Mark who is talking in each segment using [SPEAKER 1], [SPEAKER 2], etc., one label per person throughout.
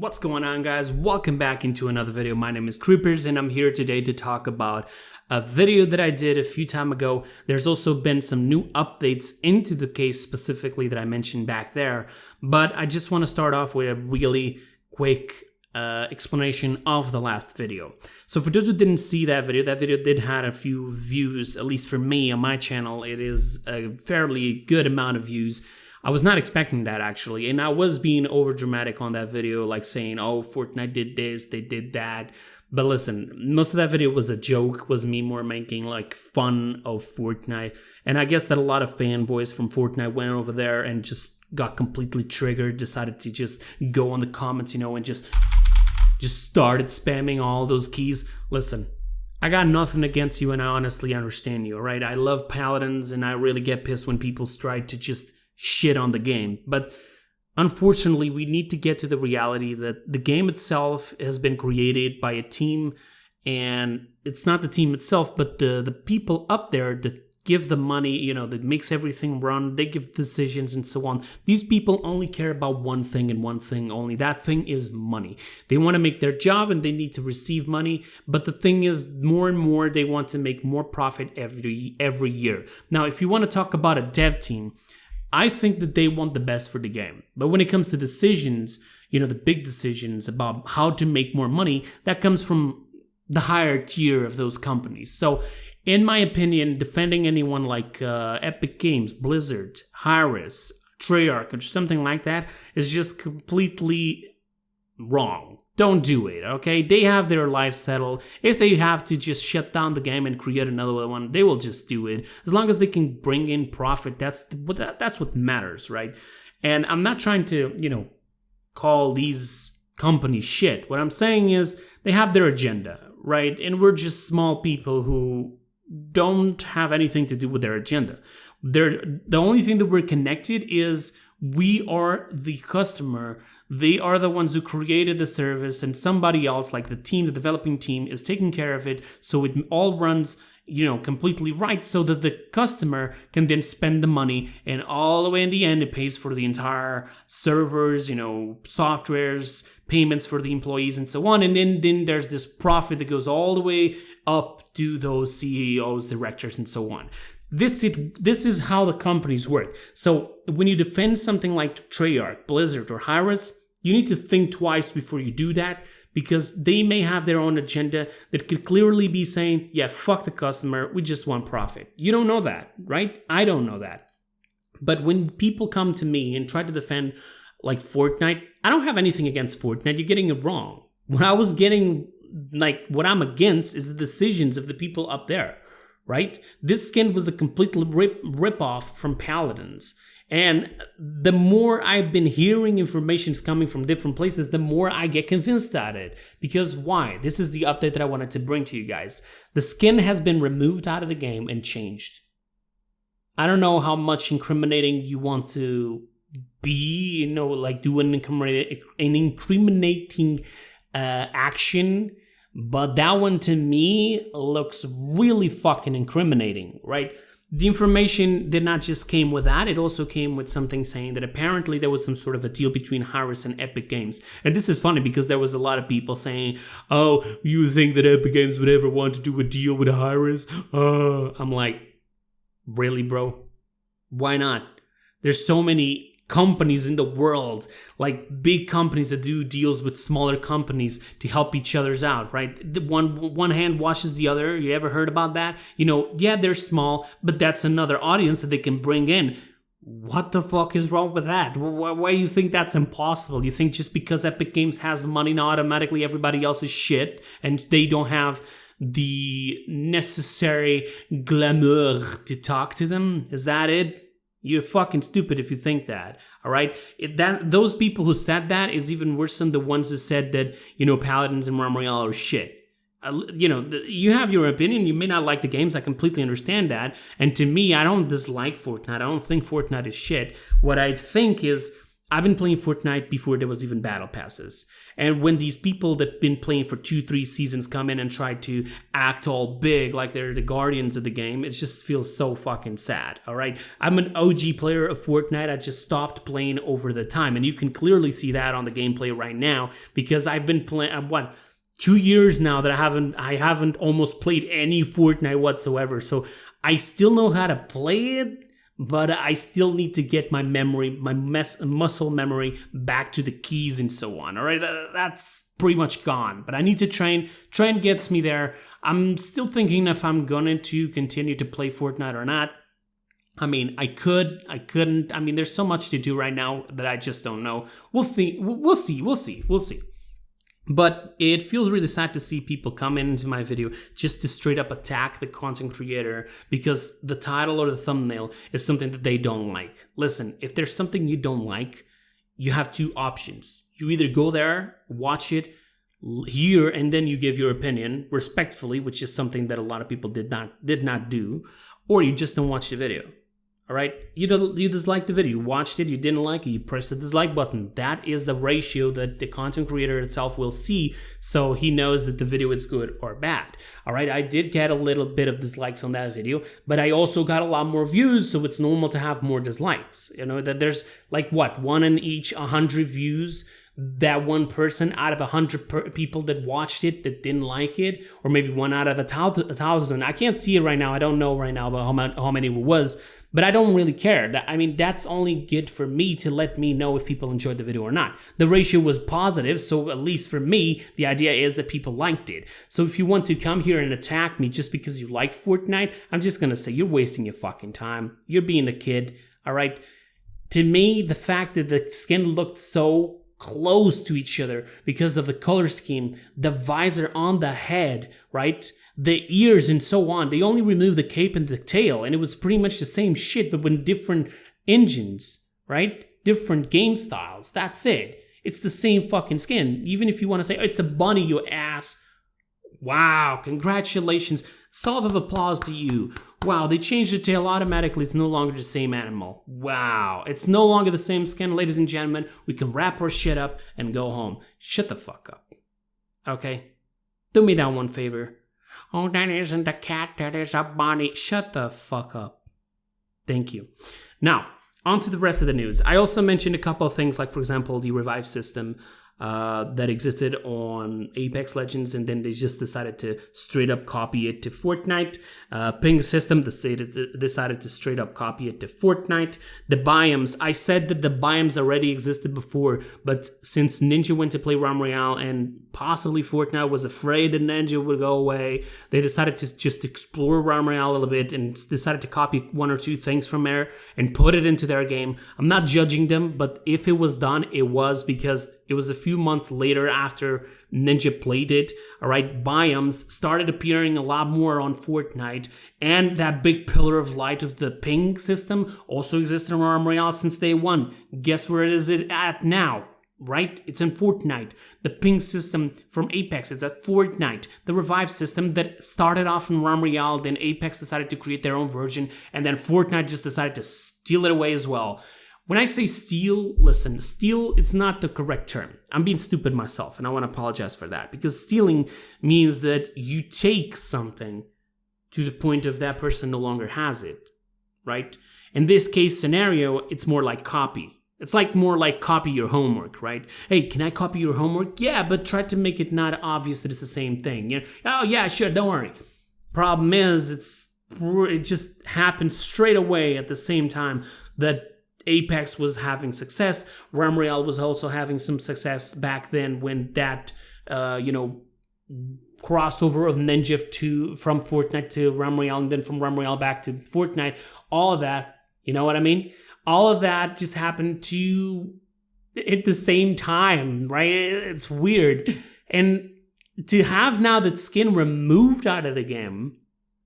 [SPEAKER 1] What's going on, guys? Welcome back into another video. My name is Kreepers and I'm here today to talk about a video that I did a few time ago. There's also been some new updates into the case specifically that I mentioned back there, but I just want to start off with a really quick explanation of the last video. So for those who didn't see that video did have a few views, at least for me on my channel. It is a fairly good amount of views. I was not expecting that, actually, and I was being over dramatic on that video, like saying, oh, Fortnite did this, they did that. But listen, most of that video was a joke, was me more making like fun of Fortnite. And I guess that a lot of fanboys from Fortnite went over there and just got completely triggered, decided to just go on the comments, and just started spamming all those keys. Listen, I got nothing against you and I honestly understand you, right? I love Paladins and I really get pissed when people try to just shit on the game, but unfortunately we need to get to the reality that the game itself has been created by a team, and it's not the team itself but the people up there that give the money, that makes everything run. They give decisions and so on. These people only care about one thing and one thing only. That thing is money. They want to make their job and they need to receive money, but the thing is, more and more they want to make more profit every year. Now, if you want to talk about a dev team, I think that they want the best for the game. But when it comes to decisions, the big decisions about how to make more money, that comes from the higher tier of those companies. So, in my opinion, defending anyone like Epic Games, Blizzard, Hi-Rez, Treyarch, or something like that is just completely wrong. Don't do it, okay? They have their life settled. If they have to just shut down the game and create another one, they will just do it. As long as they can bring in profit, that's what matters, right? And I'm not trying to, call these companies shit. What I'm saying is they have their agenda, right? And we're just small people who don't have anything to do with their agenda. The only thing that we're connected is we are the customer. They are the ones who created the service, and somebody else, like the team, the developing team, is taking care of it, so it all runs, completely right, so that the customer can then spend the money, and all the way in the end, it pays for the entire servers, softwares, payments for the employees, and so on. And then there's this profit that goes all the way up to those CEOs, directors, and so on. This is how the companies work. So when you defend something like Treyarch, Blizzard, or Hi-Rez, you need to think twice before you do that, because they may have their own agenda that could clearly be saying, yeah, fuck the customer, we just want profit. You don't know that, right? I don't know that. But when people come to me and try to defend like Fortnite, I don't have anything against Fortnite. You're getting it wrong. What I'm against is the decisions of the people up there. Right? This skin was a complete rip-off from Paladins. And the more I've been hearing information coming from different places, the more I get convinced at it. Because why? This is the update that I wanted to bring to you guys. The skin has been removed out of the game and changed. I don't know how much incriminating you want to be, like do an incriminating action. But that one to me looks really fucking incriminating, right? The information did not just came with that, it also came with something saying that apparently there was some sort of a deal between Hi-Rez and Epic Games. And this is funny because there was a lot of people saying, oh, you think that Epic Games would ever want to do a deal with Hi-Rez? I'm like, really, bro? Why not? There's so many companies in the world, like big companies that do deals with smaller companies to help each other's out, right? The one hand washes the other. You ever heard about that? Yeah, they're small, but that's another audience that they can bring in. What the fuck is wrong with that? Why do you think that's impossible? You think just because Epic Games has money, now automatically everybody else is shit and they don't have the necessary glamour to talk to them? Is that it? You're fucking stupid if you think that, all right? Those people who said that is even worse than the ones who said that, Paladins and Realm Royale are shit. You have your opinion. You may not like the games. I completely understand that. And to me, I don't dislike Fortnite. I don't think Fortnite is shit. What I think is, I've been playing Fortnite before there was even battle passes. And when these people that been playing for 2-3 seasons come in and try to act all big like they're the guardians of the game, it just feels so fucking sad, all right? I'm an OG player of Fortnite. I just stopped playing over the time, and you can clearly see that on the gameplay right now, because I've been playing, 2 years now that I haven't almost played any Fortnite whatsoever. So I still know how to play it, but I still need to get my memory, muscle memory back to the keys and so on. All right, that's pretty much gone, but I need to train. Train gets me there. I'm still thinking if I'm going to continue to play Fortnite or not. I mean, I couldn't. I mean, there's so much to do right now that I just don't know. We'll see. We'll see. But it feels really sad to see people come into my video just to straight up attack the content creator because the title or the thumbnail is something that they don't like. Listen, if there's something you don't like, you have two options. You either go there, watch it, hear, and then you give your opinion respectfully, which is something that a lot of people did not do, or you just don't watch the video. All right, you disliked the video, you watched it, you didn't like it, you pressed the dislike button. That is the ratio that the content creator itself will see, so he knows that the video is good or bad. All right, I did get a little bit of dislikes on that video, but I also got a lot more views, so it's normal to have more dislikes. You know, that there's like what, 1 in each 100 views, that one person out of 100 people that watched it that didn't like it, or maybe 1 out of 1,000. I can't see it right now. I don't know right now about how many it was, but I don't really care. I mean, that's only good for me to let me know if people enjoyed the video or not. The ratio was positive, so at least for me, the idea is that people liked it. So if you want to come here and attack me just because you like Fortnite, I'm just gonna say you're wasting your fucking time. You're being a kid, all right? To me, the fact that the skin looked so close to each other because of the color scheme, the visor on the head, right? The ears and so on. They only removed the cape and the tail, and it was pretty much the same shit, but with different engines, right? Different game styles. That's it. It's the same fucking skin. Even if you want to say, oh, it's a bunny, you ass. Wow, congratulations. Solve of applause to you. Wow, they changed the tail automatically. It's no longer the same animal. Wow, it's no longer the same skin, ladies and gentlemen. We can wrap our shit up and go home. Shut the fuck up. Okay? Do me that one favor. Oh, that isn't a cat, that is a bunny. Shut the fuck up. Thank you. Now, on to the rest of the news. I also mentioned a couple of things, like, for example, the revive system that existed on Apex Legends, and then they just decided to straight up copy it to Fortnite. Ping system decided to straight up copy it to Fortnite. The biomes, I said that the biomes already existed before, but since Ninja went to play Realm Royale and possibly Fortnite was afraid that Ninja would go away, they decided to just explore Realm Royale a little bit and decided to copy 1 or 2 things from there and put it into their game. I'm not judging them, but if it was done, it was because it was a few months later after Ninja played it. All right, biomes started appearing a lot more on Fortnite, and that big pillar of light of the ping system also existed in Realm Royale since day one. Guess where it is at now? Right? It's in Fortnite. The ping system from Apex is at Fortnite. The revive system that started off in Realm Royale, then Apex decided to create their own version, and then Fortnite just decided to steal it away as well. When I say steal, listen, steal, it's not the correct term. I'm being stupid myself, and I want to apologize for that, because stealing means that you take something to the point of that person no longer has it, right? In this case scenario, it's more like copy. It's like more like copy your homework, right? Hey, can I copy your homework? Yeah, but try to make it not obvious that it's the same thing. You know? Oh yeah, sure, don't worry. Problem is, it just happened straight away at the same time that Apex was having success. Realm Royale was also having some success back then when that, crossover of Ninja from Fortnite to Realm Royale, and then from Realm Royale back to Fortnite. All of that, you know what I mean? All of that just happened at the same time, right? It's weird. And to have now that skin removed out of the game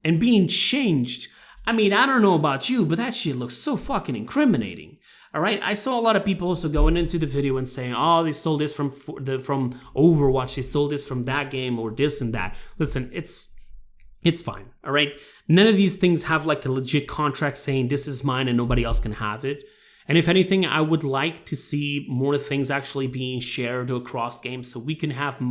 [SPEAKER 1] and being changed, I mean, I don't know about you, but that shit looks so fucking incriminating. All right, I saw a lot of people also going into the video and saying, "Oh, they stole this from Overwatch. They stole this from that game, or this and that." Listen, it's fine. All right, none of these things have like a legit contract saying this is mine and nobody else can have it. And if anything, I would like to see more things actually being shared across games so we can have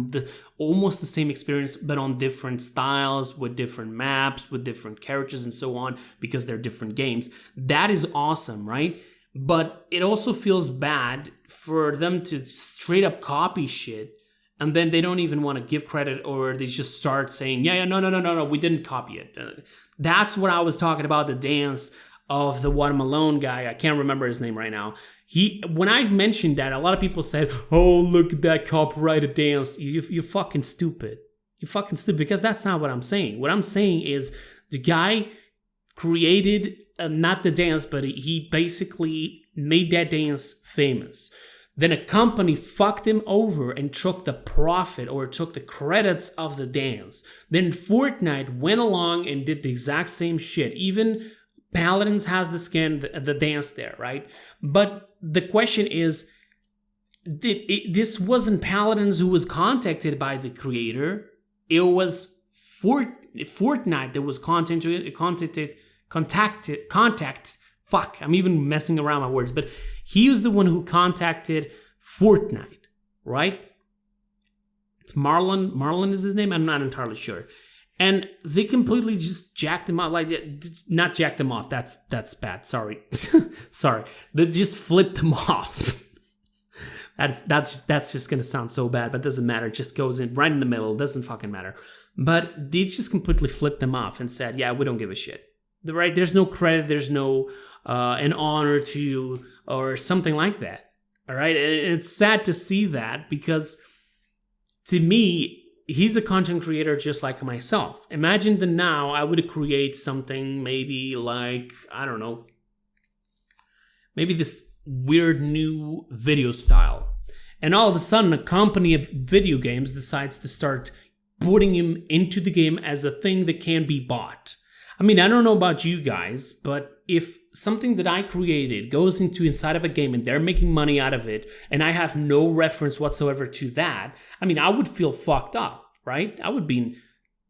[SPEAKER 1] almost the same experience, but on different styles, with different maps, with different characters and so on, because they're different games. That is awesome, right? But it also feels bad for them to straight up copy shit, and then they don't even want to give credit, or they just start saying, yeah, no, we didn't copy it. That's what I was talking about, the dance of the Watermelon guy. I can't remember his name right now. When I mentioned that, a lot of people said, oh, look at that copyrighted dance. You're fucking stupid. You're fucking stupid, because that's not what I'm saying. What I'm saying is the guy created, not the dance, but he basically made that dance famous. Then a company fucked him over and took the profit or took the credits of the dance. Then Fortnite went along and did the exact same shit. Even Paladins has the skin, the dance there, right? But the question is, this wasn't Paladins who was contacted by the creator. It was Fortnite that was fuck, I'm even messing around my words, but he was the one who contacted Fortnite, right? It's Marlon is his name? I'm not entirely sure. And they completely just jacked him off, like, not jacked him off, that's bad, sorry. Sorry. They just flipped him off. That's just gonna sound so bad, but it doesn't matter. It just goes in right in the middle, it doesn't fucking matter. But they just completely flipped them off and said, yeah, we don't give a shit. Right? There's no credit, there's no an honor to you or something like that. All right? And it's sad to see that, because to me, he's a content creator just like myself. Imagine that now I would create something maybe like, I don't know, maybe this weird new video style. And all of a sudden, a company of video games decides to start putting him into the game as a thing that can be bought. I mean, I don't know about you guys, but if something that I created goes inside of a game and they're making money out of it, and I have no reference whatsoever to that, I mean, I would feel fucked up, right? I would be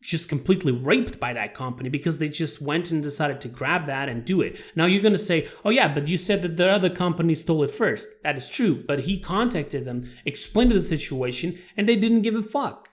[SPEAKER 1] just completely raped by that company because they just went and decided to grab that and do it. Now you're going to say, oh yeah, but you said that the other company stole it first. That is true, but he contacted them, explained the situation, and they didn't give a fuck.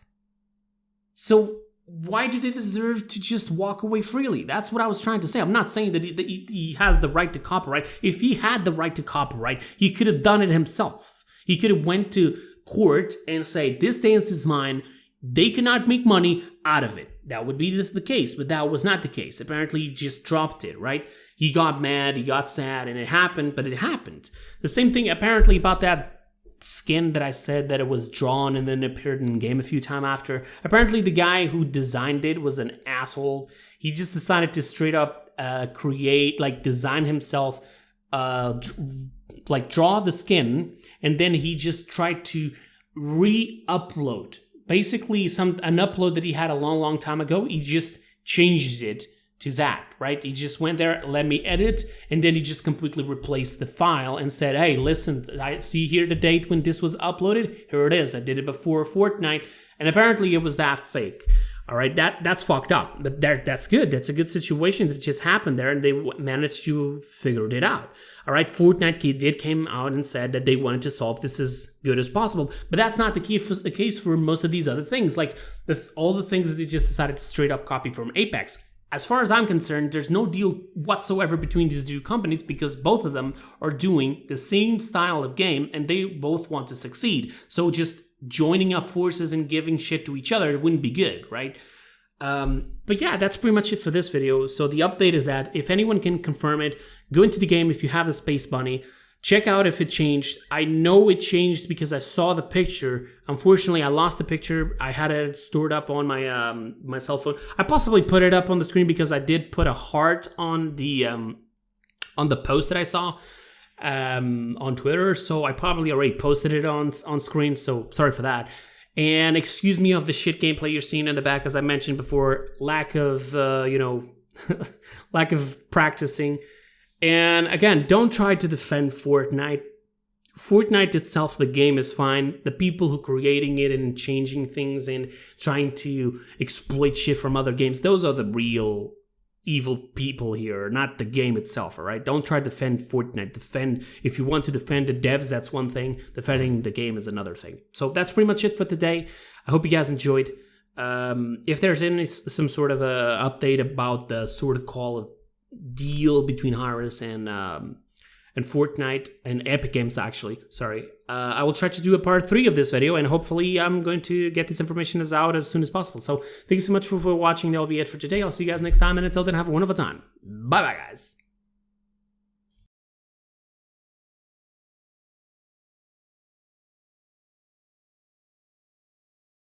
[SPEAKER 1] So why do they deserve to just walk away freely? That's what I was trying to say. I'm not saying that he has the right to copyright. If he had the right to copyright, he could have done it himself. He could have went to court and say, this dance is mine. They cannot make money out of it. That would be the case, but that was not the case. Apparently, he just dropped it, right? He got mad, he got sad, and it happened, but it happened. The same thing, apparently, about that skin that I said that it was drawn and then appeared in game a few times after. Apparently, the guy who designed it was an asshole. He just decided to straight up design himself, draw the skin, and then he just tried to re-upload. Basically, an upload that he had a long time ago, he just changed it to that, right? He just went there, let me edit, and then he just completely replaced the file and said, hey, listen, I see here the date when this was uploaded. Here it is. I did it before Fortnite, and apparently it was that fake. All right, that's fucked up, but that's good. That's a good situation that just happened there, and they managed to figure it out. All right, Fortnite came out and said that they wanted to solve this as good as possible, but that's not the case for most of these other things, like all the things that they just decided to straight up copy from Apex. As far as I'm concerned, there's no deal whatsoever between these two companies because both of them are doing the same style of game and they both want to succeed. So just joining up forces and giving shit to each other wouldn't be good, right? But yeah, that's pretty much it for this video. So the update is that if anyone can confirm it, go into the game if you have the Space Bunny. Check out if it changed. I know it changed because I saw the picture. Unfortunately, I lost the picture. I had it stored up on my my cell phone. I possibly put it up on the screen because I did put a heart on the post that I saw on Twitter. So I probably already posted it on screen. So sorry for that. And excuse me of the shit gameplay you're seeing in the back, as I mentioned before. Lack of lack of practicing. And again, don't try to defend Fortnite. Fortnite itself, the game is fine. The people who are creating it and changing things and trying to exploit shit from other games, those are the real evil people here, not the game itself, all right? Don't try to defend Fortnite. If you want to defend the devs, that's one thing. Defending the game is another thing. So that's pretty much it for today. I hope you guys enjoyed. If there's some sort of a update about the sort of call deal between Harris and Fortnite and Epic Games, actually, sorry, I will try to do a part 3 of this video, and hopefully I'm going to get this information out as soon as possible. So thank you so much for watching. That'll be it for today. I'll see you guys next time, and until then, have a wonderful time. Bye bye, guys.